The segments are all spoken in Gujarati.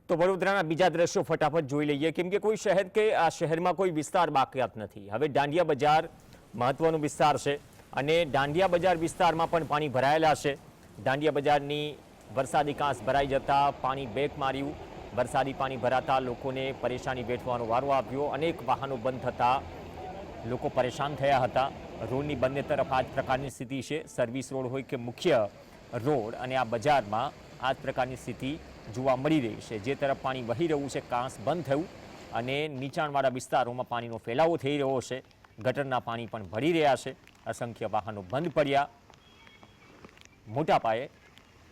તો વડોદરાના બીજા દ્રશ્યો ફટાફટ જોઈ લઈએ કેમ કે કોઈ શહેર કે આ શહેરમાં કોઈ વિસ્તાર બાકી નથી। હવે દાંડિયા બજાર મહત્વનો વિસ્તાર છે અને દાંડિયા બજાર વિસ્તારમાં પણ પાણી ભરાયેલા છે। દાંડિયા બજારની વરસાદી કાંસ ભરાઈ જતા પાણી બેક માર્યું। વરસાદી પાણી ભરાતા લોકોને પરેશાની વેઠવાનો વારો આવ્યો। અનેક વાહનો બંધ થતા લોકો પરેશાન થયા હતા। રોડની બંને તરફ આ જ પ્રકારની સ્થિતિ છે। સર્વિસ રોડ હોય કે મુખ્ય રોડ અને આ બજારમાં આ જ પ્રકારની સ્થિતિ જોવા મળી રહી છે। જે તરફ પાણી વહી રહ્યું છે કાંસ બંધ થયું અને નીચાણવાળા વિસ્તારોમાં પાણીનો ફેલાવો થઈ રહ્યો છે। ગટરના પાણી પણ ભળી રહ્યા છે। અસંખ્ય વાહનો બંધ પડ્યા। મોટા પાયે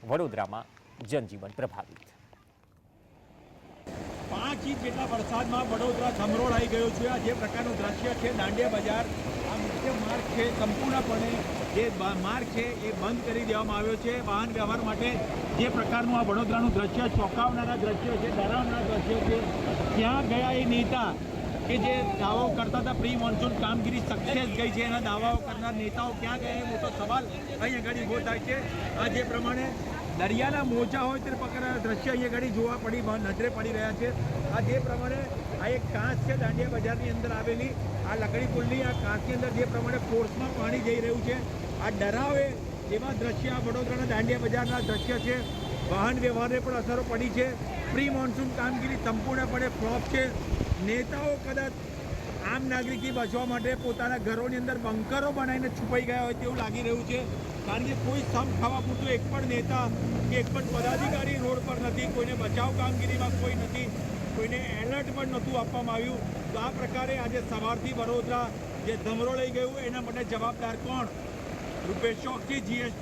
વડોદરામાં જનજીવન પ્રભાવિત। 5 ઇંચ જેટલા વરસાદમાં વડોદરા ધમરોળાઈ ગયું છે। આ જે પ્રકારનું દ્રશ્ય છે દાંડિયા બજાર, આ મુખ્ય માર્ગ છે, સંપૂર્ણપણે જે માર્ગ છે એ બંધ કરી દેવામાં આવ્યો છે વાહન વ્યવહાર માટે। જે પ્રકારનું આ વડોદરાનું દ્રશ્ય ચોંકાવનારા દ્રશ્યો છે, ડરાવનારા દ્રશ્યો છે। ત્યાં ગયા એ નેતા કે જે દાવાઓ કરતા હતા પ્રી મોન્સૂન કામગીરી સક્સેસ ગઈ છે, એના દાવાઓ કરનાર નેતાઓ ક્યાં ગયા એ મોટો સવાલ અહીં આગળ ઊભો થાય છે। આ જે પ્રમાણે દરિયાના મોજા હોય તે પ્રકારના દ્રશ્ય અહીંયા આગળ જોવા નજરે પડી રહ્યા છે। આ જે પ્રમાણે આ એક કાંસ છે દાંડિયા બજારની અંદર આવેલી, આ લકડી પુલની આ કાંસની અંદર જે પ્રમાણે ફોર્સમાં પાણી જઈ રહ્યું છે, આ ડરાવે એવા દ્રશ્ય આ વડોદરાના દાંડિયા બજારના દ્રશ્ય છે। વાહન વ્યવહારને પણ અસરો પડી છે। પ્રી મોન્સૂન કામગીરી સંપૂર્ણપણે ફ્લોપ છે। નેતાઓ કદાચ આમ નાગરિકી બચવા માટે પોતાના ઘરોની અંદર બંકરો બનાવીને છુપાઈ ગયા હોય તેવું લાગી રહ્યું છે। કારણ કે કોઈ સમ ખાવા પૂરતું એક પણ નેતા કે એક પણ પદાધિકારી રોડ પર નથી, કોઈને બચાવ કામગીરીમાં કોઈ નથી, કોઈને એલર્ટ પણ નહોતું આપવામાં આવ્યું। તો આ પ્રકારે આજે સવારથી વડોદરા જે ધમરોળાઈ ગયું એના માટે જવાબદાર કોણ? રૂપેશ ચોકસી, GST।